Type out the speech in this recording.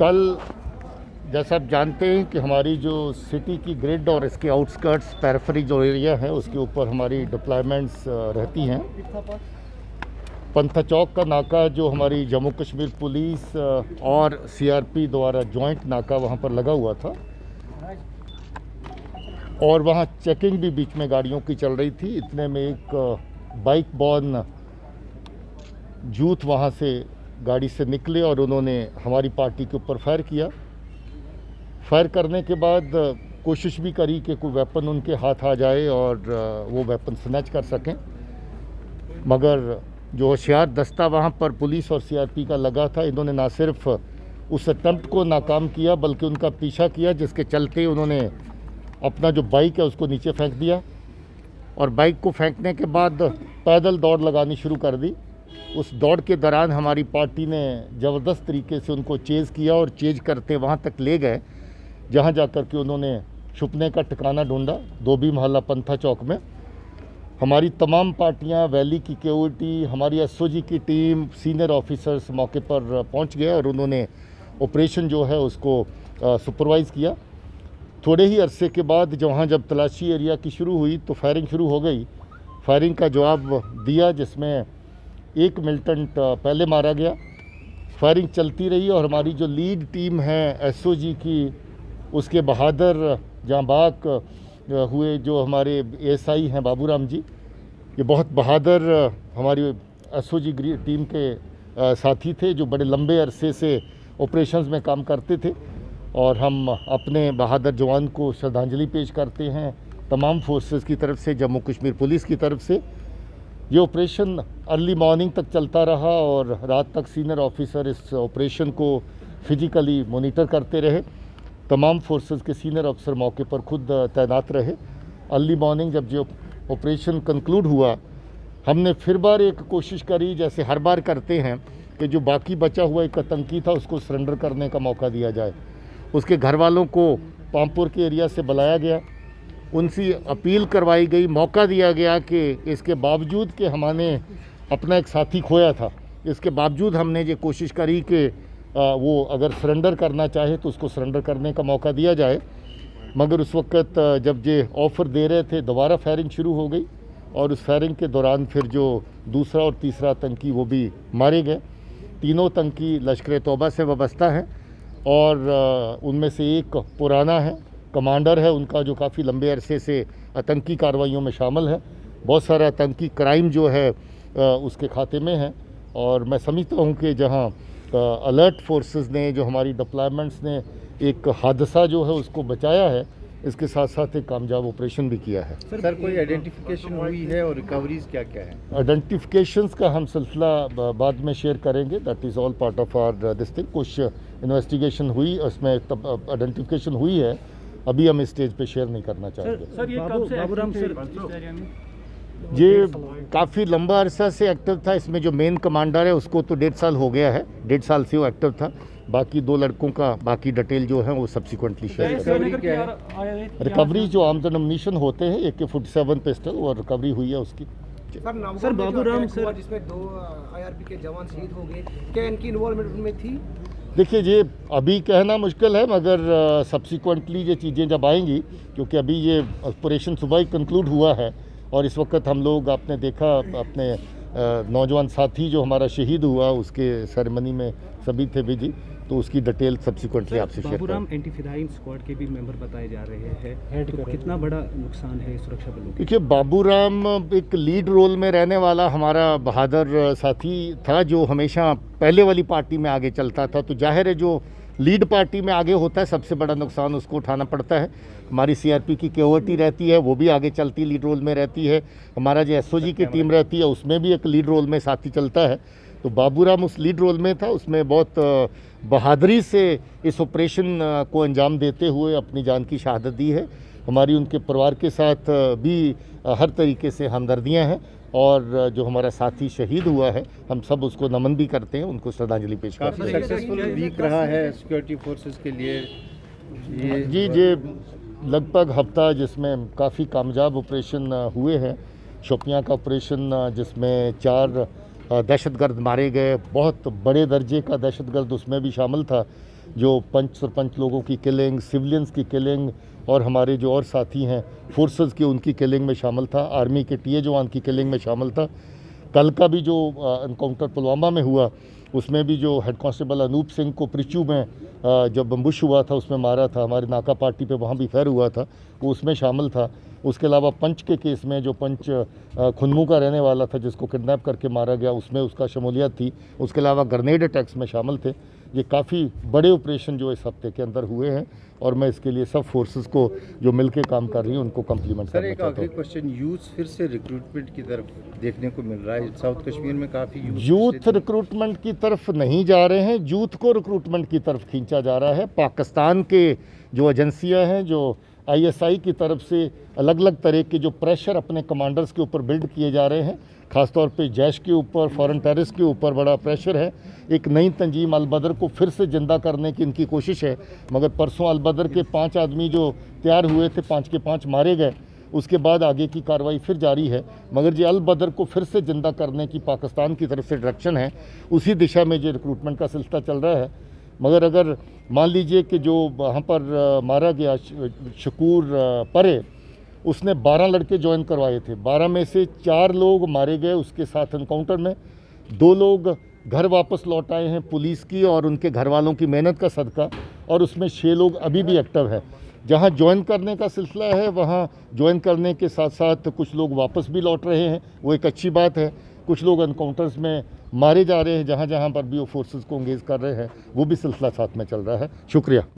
कल जैसा आप जानते हैं कि हमारी जो सिटी की ग्रिड और इसके आउटस्कर्ट्स पेरिफेरी जो एरिया है उसके ऊपर हमारी डिप्लॉयमेंट्स रहती हैं। पंथा चौक का नाका जो हमारी जम्मू कश्मीर पुलिस और सीआरपी द्वारा जॉइंट नाका वहाँ पर लगा हुआ था और वहाँ चेकिंग भी बीच में गाड़ियों की चल रही थी। इतने में एक बाइक बॉर्न यूथ वहाँ से गाड़ी से निकले और उन्होंने हमारी पार्टी के ऊपर फायर किया। फायर करने के बाद कोशिश भी करी कि कोई वेपन उनके हाथ आ जाए और वो वेपन स्नैच कर सकें, मगर जो होशियार दस्ता वहाँ पर पुलिस और सीआरपी का लगा था, इन्होंने ना सिर्फ उस अटेम्प्ट को नाकाम किया बल्कि उनका पीछा किया, जिसके चलते उन्होंने अपना जो बाइक है उसको नीचे फेंक दिया और बाइक को फेंकने के बाद पैदल दौड़ लगानी शुरू कर दी। उस दौड़ के दौरान हमारी पार्टी ने ज़बरदस्त तरीके से उनको चेज़ किया और चेज़ करते वहाँ तक ले गए जहाँ जाकर के उन्होंने छुपने का ठिकाना ढूंढा। धोबी मोहल्ला पंथा चौक में हमारी तमाम पार्टियां, वैली की केओटी, हमारी एसओजी की टीम, सीनियर ऑफिसर्स मौके पर पहुंच गए और उन्होंने ऑपरेशन जो है उसको सुपरवाइज़ किया। थोड़े ही अरसे के बाद जब तलाशी एरिया की शुरू हुई तो फायरिंग शुरू हो गई। फायरिंग का जवाब दिया जिसमें एक मिलिटेंट पहले मारा गया। फायरिंग चलती रही और हमारी जो लीड टीम है एसओजी की, उसके बहादुर जांबाक हुए जो हमारे एएसआई हैं बाबूराम जी, ये बहुत बहादुर हमारी एसओजी टीम के साथी थे जो बड़े लंबे अरसे से ऑपरेशंस में काम करते थे और हम अपने बहादुर जवान को श्रद्धांजलि पेश करते हैं तमाम फोर्सेस की तरफ से, जम्मू कश्मीर पुलिस की तरफ से। ये ऑपरेशन अर्ली मॉर्निंग तक चलता रहा और रात तक सीनियर ऑफिसर इस ऑपरेशन को फिजिकली मॉनिटर करते रहे। तमाम फोर्सेस के सीनियर अफसर मौके पर खुद तैनात रहे। अर्ली मॉर्निंग जब जो ऑपरेशन कंक्लूड हुआ, हमने फिर बार एक कोशिश करी जैसे हर बार करते हैं कि जो बाकी बचा हुआ एक आतंकी था उसको सरेंडर करने का मौका दिया जाए। उसके घर वालों को पामपुर के एरिया से बुलाया गया, उनसे अपील करवाई गई, मौका दिया गया कि इसके बावजूद कि हमने अपना एक साथी खोया था, इसके बावजूद हमने ये कोशिश करी कि वो अगर सरेंडर करना चाहे तो उसको सरेंडर करने का मौका दिया जाए। मगर उस वक्त जब ये ऑफ़र दे रहे थे दोबारा फायरिंग शुरू हो गई और उस फायरिंग के दौरान फिर जो दूसरा और तीसरा आतंकी वो भी मारे गए। तीनों आतंकी लश्कर तौबा से वाबस्ता हैं और उनमें से एक पुराना है, कमांडर है उनका, जो काफ़ी लंबे अरसे से आतंकी कार्रवाइयों में शामिल है। बहुत सारा आतंकी क्राइम जो है उसके खाते में है और मैं समझता हूँ कि जहाँ अलर्ट फोर्सेस ने, जो हमारी डिप्लॉयमेंट्स ने एक हादसा जो है उसको बचाया है, इसके साथ साथ एक कामयाब ऑपरेशन भी किया है। सर कोई आइडेंटिफिकेशन हुई है और रिकवरीज क्या क्या है? आइडेंटिफिकेशंस का हम सिलसिला बाद में शेयर करेंगे, that is all part of our this thing. कुछ इन्वेस्टिगेशन हुई, उसमें आइडेंटिफिकेशन हुई है, अभी हम इस स्टेज पे शेयर नहीं करना चाहेंगे। सर ये कब से बाबूराम सर ये काफ़ी लंबा अरसा से एक्टिव था। इसमें जो मेन कमांडर है उसको तो 1.5 साल हो गया है, 1.5 साल से वो एक्टिव था। बाकी 2 लड़कों का बाकी डिटेल जो है वो सब्सिक्वेंटली शेयर करेंगे। रिकवरी जो आर्म्स एंड एम्युनिशन होते हैं, AK-47 पिस्टल और रिकवरी हुई है उसकी। सर बाबूराम सर जिसमें 2 IRP के जवान शहीद हो गए, क्या इनकी इन्वॉल्वमेंट उनमें थी? देखिए ये अभी कहना मुश्किल है, मगर सब्सिक्वेंटली ये चीज़ें जब आएंगी, क्योंकि अभी ये ऑपरेशन सुबह ही कंक्लूड हुआ है और इस वक्त हम लोग, आपने देखा अपने नौजवान साथी जो हमारा शहीद हुआ उसके सेरेमनी में सभी थे बिजी, तो उसकी डिटेल सब्सिक्वेंटली आपसे शेयर बाबूराम एंटी फिराइन स्क्वाड के भी मेंबर बताए जा रहे हैं, तो कितना बड़ा नुकसान है सुरक्षा बलों को? देखिए बाबूराम एक लीड रोल में रहने वाला हमारा बहादुर साथी था जो हमेशा पहले वाली पार्टी में आगे चलता था, तो जाहिर है जो लीड पार्टी में आगे होता है सबसे बड़ा नुकसान उसको उठाना पड़ता है। हमारी सीआरपी की केओटी रहती है, वो भी आगे चलती लीड रोल में रहती है। हमारा जो एसओजी की टीम रहती है उसमें भी एक लीड रोल में साथी चलता है। तो बाबूराम उस लीड रोल में था, उसमें बहुत बहादुरी से इस ऑपरेशन को अंजाम देते हुए अपनी जान की शहादत दी है। हमारी उनके परिवार के साथ भी हर तरीके से हमदर्दियाँ हैं और जो हमारा साथी शहीद हुआ है हम सब उसको नमन भी करते हैं, उनको श्रद्धांजलि पेश करते हैं। सक्सेसफुल वीक रहा है सिक्योरिटी फोर्सेस के लिए ये लगभग हफ्ता जिसमें काफ़ी कामयाब ऑपरेशन हुए हैं। शोपियां का ऑपरेशन जिसमें 4 दहशतगर्द मारे गए, बहुत बड़े दर्जे का दहशतगर्द उसमें भी शामिल था, जो पंच सरपंच लोगों की किलिंग, सिविलियंस की किलिंग और हमारे जो और साथी हैं फोर्सेस की उनकी किलिंग में शामिल था, आर्मी के टीए जवान की किलिंग में शामिल था। कल का भी जो एनकाउंटर पुलवामा में हुआ उसमें भी जो हेड कांस्टेबल अनूप सिंह को प्रिचू में जब बम्बुश हुआ था उसमें मारा था, हमारे नाका पार्टी पे वहाँ भी फायर हुआ था, वो उसमें शामिल था। उसके अलावा पंच के केस में जो पंच खुन्मू का रहने वाला था जिसको किडनैप करके मारा गया उसमें उसका शमूलियत थी। उसके अलावा ग्रेनेड अटैक्स में शामिल थे। ये काफ़ी बड़े ऑपरेशन जो इस हफ्ते के अंदर हुए हैं और मैं इसके लिए सब फोर्सेस को जो मिलके काम कर रही हैं उनको कम्प्लीमेंट सर करना एक चाहता आखिरी हूँ। क्वेश्चन, यूथ फिर से रिक्रूटमेंट की तरफ देखने को मिल रहा है। साउथ कश्मीर में काफ़ी यूथ रिक्रूटमेंट की तरफ नहीं जा रहे हैं, यूथ को रिक्रूटमेंट की तरफ खींचा जा रहा है। पाकिस्तान के जो एजेंसियां हैं, जो ISI की तरफ से अलग अलग तरह के जो प्रेशर अपने कमांडर्स के ऊपर बिल्ड किए जा रहे हैं, ख़ासतौर पे जैश के ऊपर, फॉरेन टेररिस्ट के ऊपर बड़ा प्रेशर है। एक नई तंजीम अल-बदर को फिर से जिंदा करने की इनकी कोशिश है, मगर परसों अल-बदर के 5 आदमी जो तैयार हुए थे 5 के 5 मारे गए। उसके बाद आगे की कार्रवाई फिर जारी है, मगर ये अल-बदर को फिर से जिंदा करने की पाकिस्तान की तरफ से डायरेक्शन है, उसी दिशा में जो रिक्रूटमेंट का सिलसिला चल रहा है। मगर अगर मान लीजिए कि जो वहाँ पर मारा गया शकूर परे, उसने 12 लड़के ज्वाइन करवाए थे, 12 में से 4 लोग मारे गए उसके साथ एनकाउंटर में, 2 लोग घर वापस लौट आए हैं पुलिस की और उनके घर वालों की मेहनत का सदका, और उसमें 6 लोग अभी भी एक्टिव है। जहाँ ज्वाइन करने का सिलसिला है वहाँ ज्वाइन करने के साथ साथ कुछ लोग वापस भी लौट रहे हैं, वो एक अच्छी बात है। कुछ लोग एनकाउंटर्स में मारे जा रहे हैं, जहाँ जहाँ पर भी वो फोर्सेस को इंगेज कर रहे हैं, वो भी सिलसिला साथ में चल रहा है। शुक्रिया।